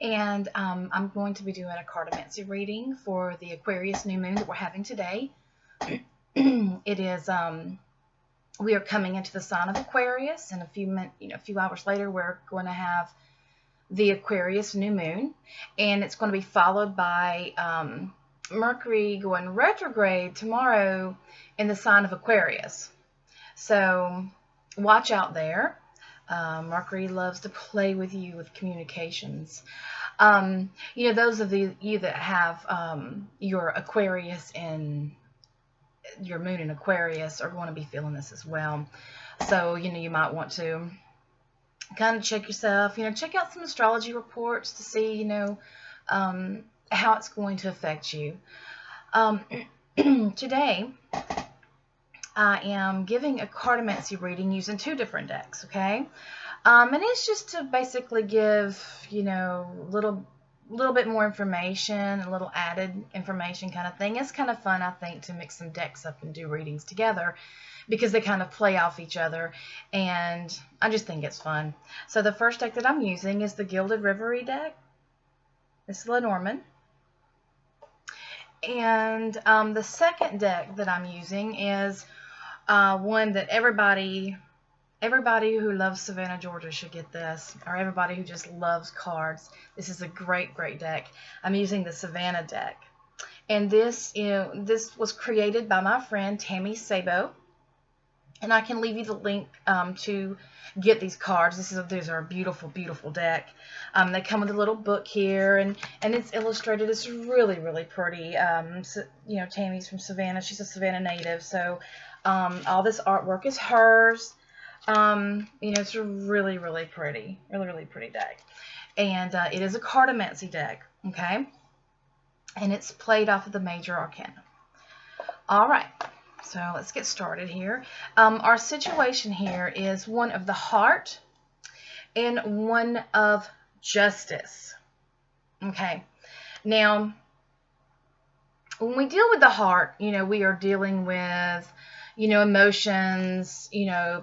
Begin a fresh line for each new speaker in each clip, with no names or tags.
and I'm going to be doing a cartomancy reading for the Aquarius new moon that we're having today. It is we are coming into the sign of Aquarius, and a few hours later we're going to have the Aquarius new moon, and it's going to be followed by Mercury going retrograde tomorrow in the sign of Aquarius. So watch out there. Mercury loves to play with you with communications. Those of you that have your Aquarius and your moon in Aquarius are going to be feeling this as well. So, you might want to kind of check yourself, check out some astrology reports to see, how it's going to affect you. Today, I am giving a cartomancy reading using two different decks, okay? And it's just to basically give, a little bit more information, a little added information kind of thing. It's kind of fun, I think, to mix some decks up and do readings together because they kind of play off each other, and I just think it's fun. So the first deck that I'm using is the Gilded Reverie deck. This is Lenormand. And the second deck that I'm using is one that everybody who loves Savannah, Georgia should get this, or everybody who just loves cards. This is a great deck. I'm using the Savannah deck, and this was created by my friend Tammy Sabo, and I can leave you the link to get these cards. These are a beautiful deck. They come with a little book here, and it's illustrated. It's really pretty. Tammy's from Savannah. She's a Savannah native, so all this artwork is hers. It's a really pretty, really pretty deck, and it is a cartomancy deck, okay, and it's played off of the major arcana. All right, so let's get started here. Our situation here is one of the heart and one of justice. Okay, now when we deal with the heart, we are dealing with emotions,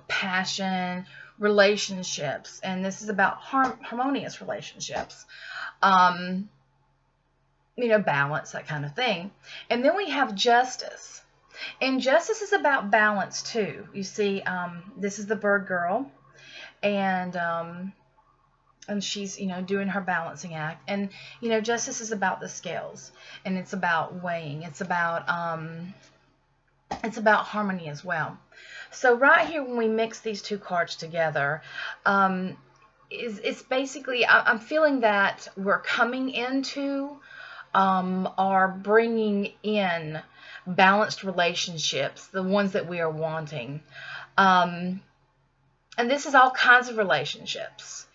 passion, relationships, and this is about harmonious relationships, balance, that kind of thing. And then we have justice, and justice is about balance too. You see, this is the bird girl, and she's, doing her balancing act, and, justice is about the scales, and it's about weighing, it's about harmony as well. So right here, when we mix these two cards together, it's basically, I'm feeling that we're coming into or bringing in balanced relationships, the ones that we are wanting. And this is all kinds of relationships.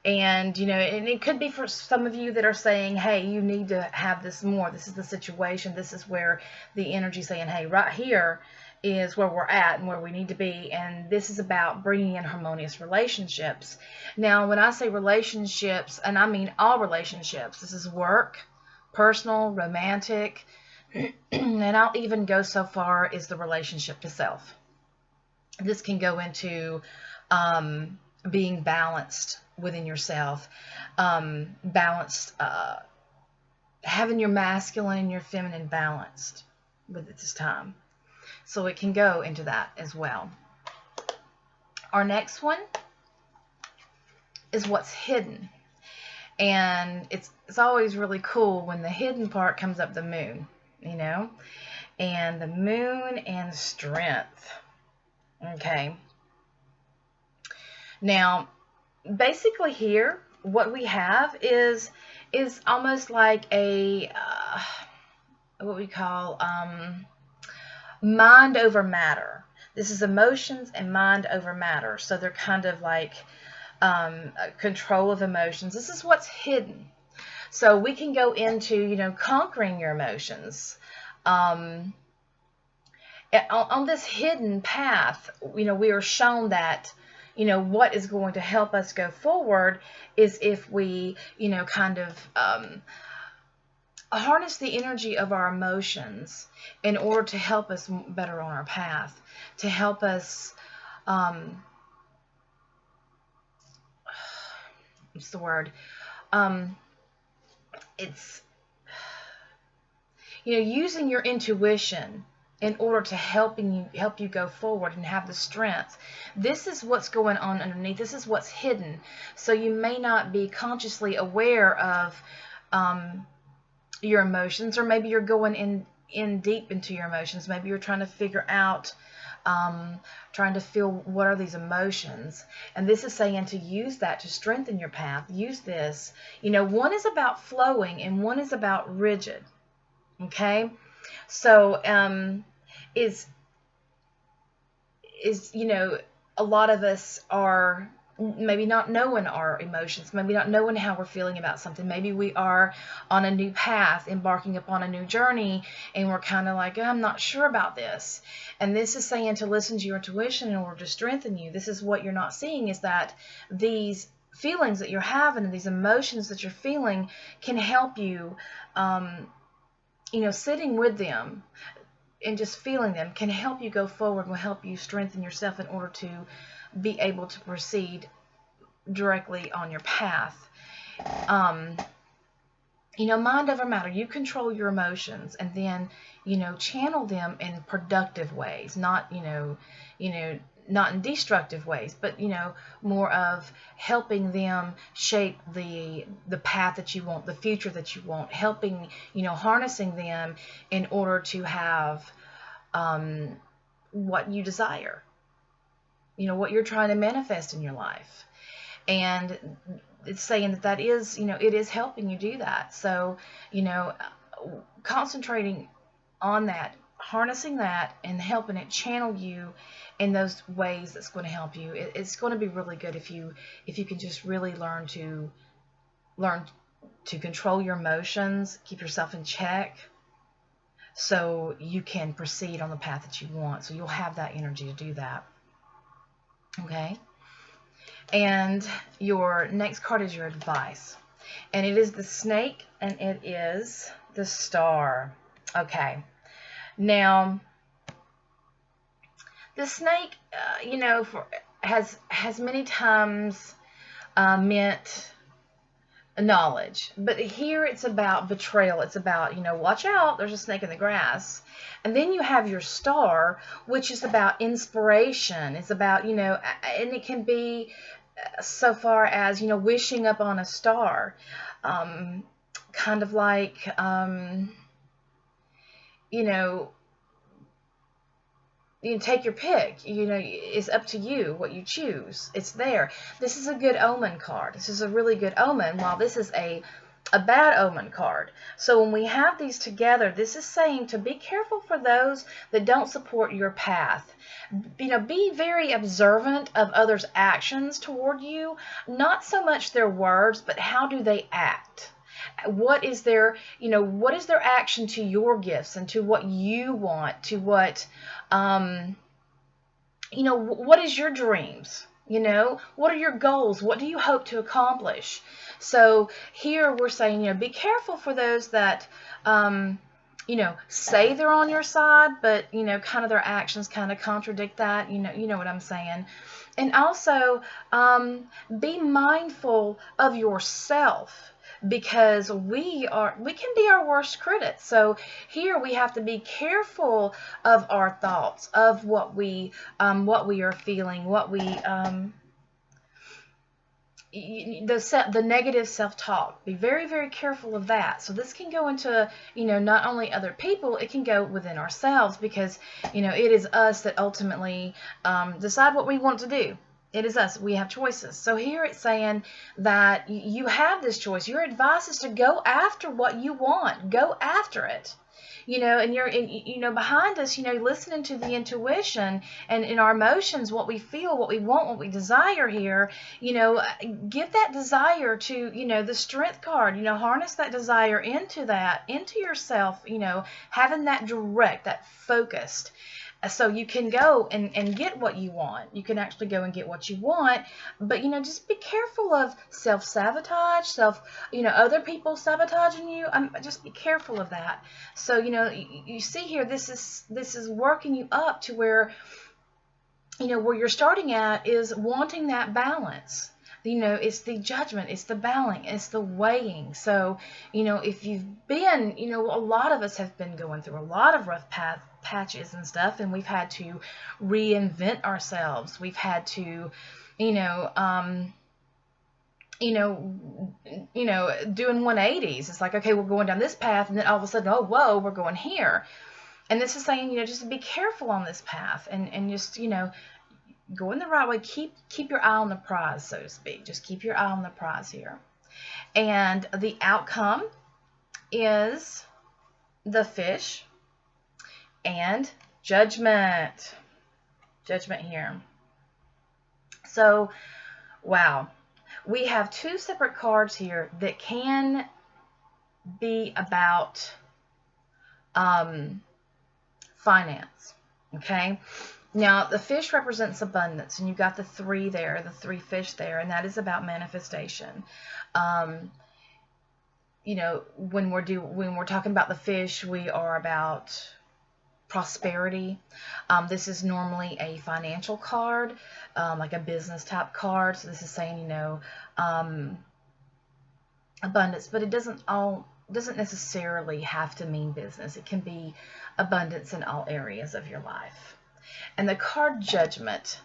And, and it could be for some of you that are saying, hey, you need to have this more. This is the situation. This is where the energy is saying, hey, right here is where we're at and where we need to be. And this is about bringing in harmonious relationships. Now, when I say relationships, and I mean all relationships, this is work, personal, romantic, and I'll even go so far as the relationship to self. This can go into being balanced within yourself, balanced, having your masculine and your feminine balanced with it this time. So it can go into that as well. Our next one is what's hidden. And it's always really cool when the hidden part comes up, the moon, and the moon and strength. Okay. Now, basically here, what we have is almost like a what we call mind over matter. This is emotions and mind over matter. So they're kind of like control of emotions. This is what's hidden. So we can go into, conquering your emotions. On this hidden path, we are shown that, what is going to help us go forward is if we, kind of harness the energy of our emotions in order to help us better on our path, to help us, I'm what's the word? It's, using your intuition in order to help you go forward and have the strength. This is what's going on underneath. This is what's hidden. So you may not be consciously aware of your emotions, or maybe you're going in deep into your emotions. Maybe you're trying to figure out, trying to feel what are these emotions. And this is saying to use that to strengthen your path. Use this. One is about flowing and one is about rigid. Okay, so is a lot of us are maybe not knowing our emotions, maybe not knowing how we're feeling about something. Maybe we are on a new path, embarking upon a new journey, and we're kind of like, oh, I'm not sure about this. And this is saying to listen to your intuition in order to strengthen you. This is what you're not seeing, is that these feelings that you're having and these emotions that you're feeling can help you. Sitting with them and just feeling them can help you go forward, will help you strengthen yourself in order to be able to proceed directly on your path. Mind over matter. You control your emotions, and then, channel them in productive ways, not, not in destructive ways, but more of helping them shape the path that you want, the future that you want, helping, harnessing them in order to have what you desire, what you're trying to manifest in your life. And it's saying that is, it is helping you do that. So, concentrating on that, harnessing that, and helping it channel you in those ways that's going to help you. It's going to be really good if you can just really learn to control your emotions, keep yourself in check, so you can proceed on the path that you want. So you'll have that energy to do that. Okay. And your next card is your advice, and it is the snake, and it is the star. Okay. Now, the snake, has many times meant knowledge, but here it's about betrayal. It's about, watch out, there's a snake in the grass. And then you have your star, which is about inspiration. It's about, and it can be so far as, wishing up on a star, kind of like, you take your pick. It's up to you what you choose. It's there. This is a good omen card. This is a really good omen, while this is a bad omen card. So when we have these together, this is saying to be careful for those that don't support your path. Be very observant of others' actions toward you, not so much their words, but how do they act. What is their action to your gifts and to what you want, to what, what is your dreams? What are your goals? What do you hope to accomplish? So here we're saying, be careful for those that, say they're on your side, but, kind of their actions kind of contradict that. You know what I'm saying. And also, be mindful of yourself, because we can be our worst critics. So here we have to be careful of our thoughts, of what we are feeling, what we the negative self-talk. Be very, very careful of that. So this can go into, not only other people, it can go within ourselves, because, it is us that ultimately decide what we want to do. It is us. We have choices. So here it's saying that you have this choice. Your advice is to go after what you want. Go after it. And you're, behind us, listening to the intuition and in our emotions, what we feel, what we want, what we desire here, give that desire to, the strength card, harness that desire into yourself, having that direct, that focused. So you can go and get what you want. You can actually go and get what you want, but, just be careful of self-sabotage, other people sabotaging you. Just be careful of that. So, you see here, this is working you up to where, where you're starting at is wanting that balance. It's the judgment, it's the balancing, it's the weighing. So, if you've been, a lot of us have been going through a lot of rough patches and stuff, and we've had to reinvent ourselves. We've had to, you know, um, doing 180s. It's like, okay, we're going down this path, and then all of a sudden, oh, whoa, we're going here. And this is saying, just be careful on this path, and just, go in the right way. Keep your eye on the prize, so to speak. Just keep your eye on the prize here. And the outcome is the fish and judgment. Judgment here. So, wow. We have two separate cards here that can be about finance. Okay. Now, the fish represents abundance, and you got the three there, the three fish there, and that is about manifestation. When we're talking about the fish, we are about prosperity. This is normally a financial card, like a business type card. So this is saying, abundance, but it doesn't necessarily have to mean business. It can be abundance in all areas of your life. And the card judgment,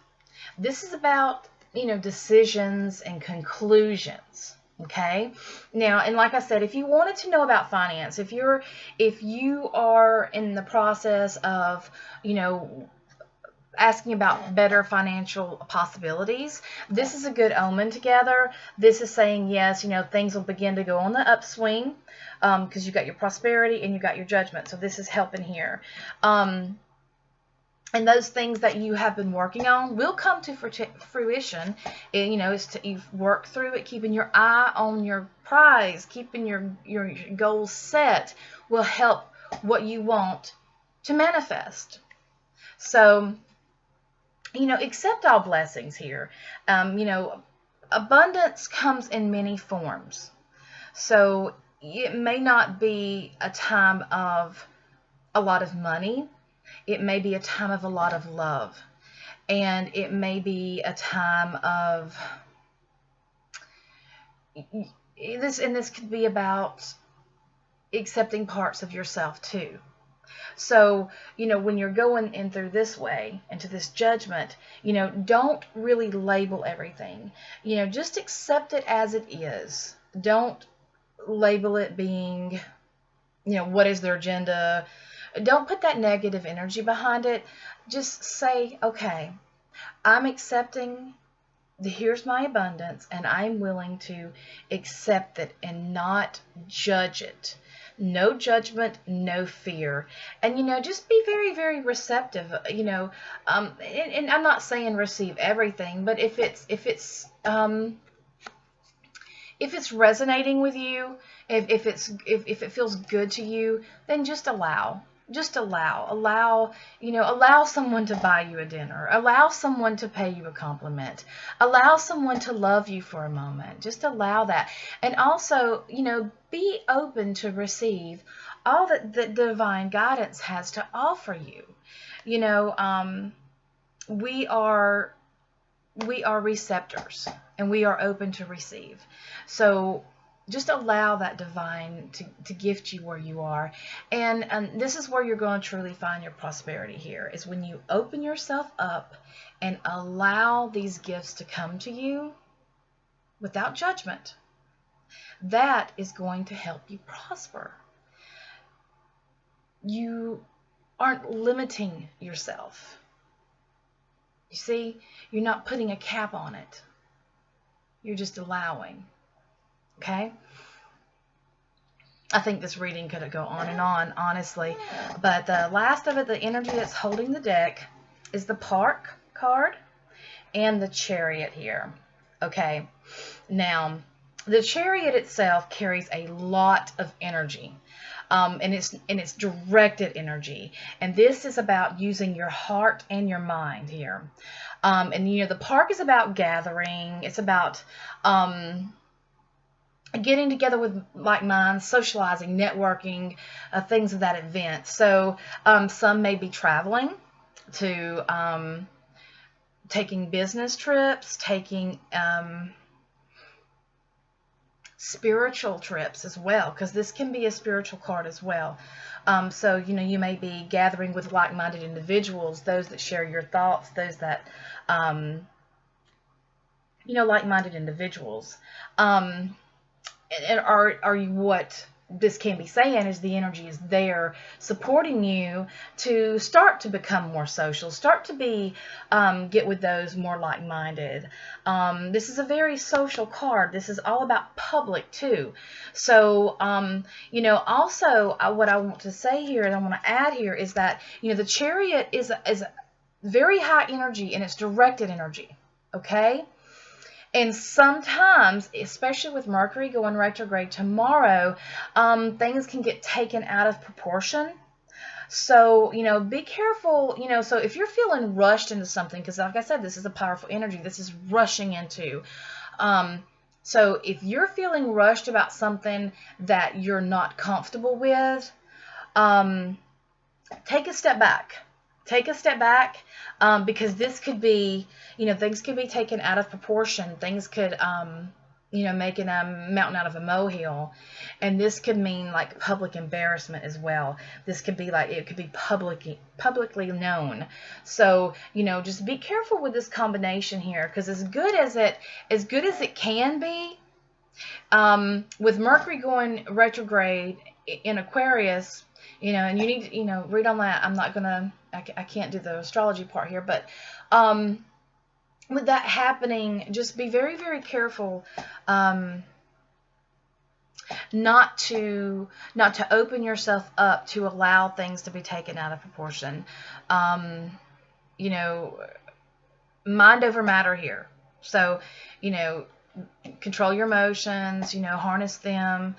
this is about, decisions and conclusions. Okay. Now, and like I said, if you wanted to know about finance, if you are in the process of, asking about better financial possibilities, this is a good omen together. This is saying, yes, things will begin to go on the upswing, because you got your prosperity and you got your judgment. So this is helping here. And those things that you have been working on will come to fruition. And, it's you've worked through it, keeping your eye on your prize, keeping your goals set will help what you want to manifest. So, accept all blessings here. Abundance comes in many forms. So it may not be a time of a lot of money. It may be a time of a lot of love, and it may be a time of this, and this could be about accepting parts of yourself too. So, when you're going in through this way, into this judgment, don't really label everything. Just accept it as it is. Don't label it being, what is their agenda? Don't put that negative energy behind it. Just say, okay, I'm accepting here's my abundance, and I'm willing to accept it and not judge it. No judgment, no fear. And, just be very, very receptive, and I'm not saying receive everything, but if it's resonating with you, if it feels good to you, then just allow. Just allow someone to buy you a dinner, allow someone to pay you a compliment, allow someone to love you for a moment. Just allow that. And also, be open to receive all that the divine guidance has to offer you. We are receptors, and we are open to receive. So just allow that divine to gift you where you are. And this is where you're going to truly find your prosperity here, is when you open yourself up and allow these gifts to come to you without judgment. That is going to help you prosper. You aren't limiting yourself. You see, you're not putting a cap on it. You're just allowing. Okay? I think this reading could go on and on, honestly. But the last of it, the energy that's holding the deck, is the Park card and the Chariot here. Okay? Now, the Chariot itself carries a lot of energy. And it's directed energy. And this is about using your heart and your mind here. And, the Park is about gathering. It's about getting together with like minds, socializing, networking, things of that event. So some may be traveling to taking business trips, taking spiritual trips as well, because this can be a spiritual card as well. So, you know, you may be gathering with like-minded individuals, those that share your thoughts, those that, you know, like-minded individuals. And are you, what this can be saying is the energy is there supporting you to start to become more social, start to be, get with those more like-minded. This is a very social card. This is all about public too. So, you know, also what I want to say here and I want to add here is that, you know, the Chariot is very high energy and it's directed energy. Okay. And sometimes, especially with Mercury going retrograde tomorrow, things can get taken out of proportion. So, you know, be careful, you know, so if you're feeling rushed into something, because like I said, this is a powerful energy, this is rushing into. So if you're feeling rushed about something that you're not comfortable with, take a step back. Take a step back, because this could be, you know, things could be taken out of proportion. Things could, you know, making a mountain out of a molehill. And this could mean like public embarrassment as well. This could be like, it could be publicly known. So, you know, just be careful with this combination here, because as good as it can be, with Mercury going retrograde in Aquarius, you know, and you need to, you know, read on that. I'm not going to, I can't do the astrology part here, but with that happening, just be very, very careful not to open yourself up to allow things to be taken out of proportion. You know, mind over matter here. So, you know, control your emotions, you know, harness them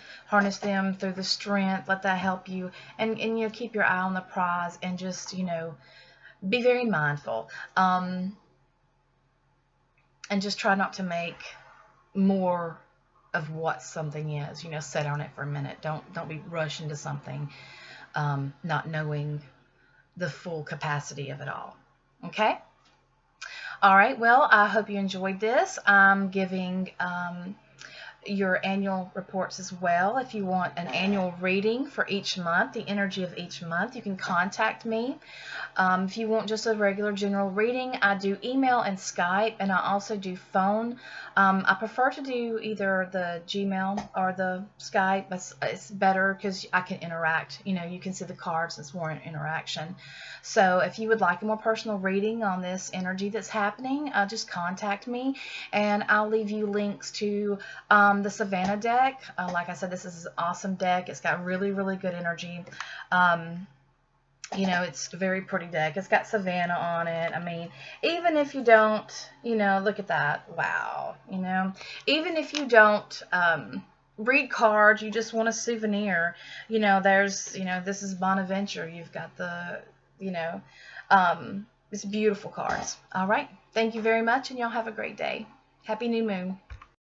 through the strength, let that help you, and you know, keep your eye on the prize, and just, you know, be very mindful, and just try not to make more of what something is, you know, sit on it for a minute, don't be rushed into something, not knowing the full capacity of it all. Okay. All right, well, I hope you enjoyed this. I'm giving your annual reports as well. If you want an annual reading for each month, the energy of each month, you can contact me. If you want just a regular general reading, I do email and Skype, and I also do phone. I prefer to do either the Gmail or the Skype. It's better because I can interact. You know, you can see the cards. It's more interaction. So if you would like a more personal reading on this energy that's happening, just contact me, and I'll leave you links to the Savannah deck. Like I said, this is an awesome deck. It's got really, really good energy. You know, it's a very pretty deck. It's got Savannah on it. I mean, even if you don't, you know, look at that. Wow. You know, even if you don't read cards, you just want a souvenir, you know, there's, you know, this is Bonaventure. You've got the, you know, it's beautiful cards. All right. Thank you very much, and y'all have a great day. Happy New Moon.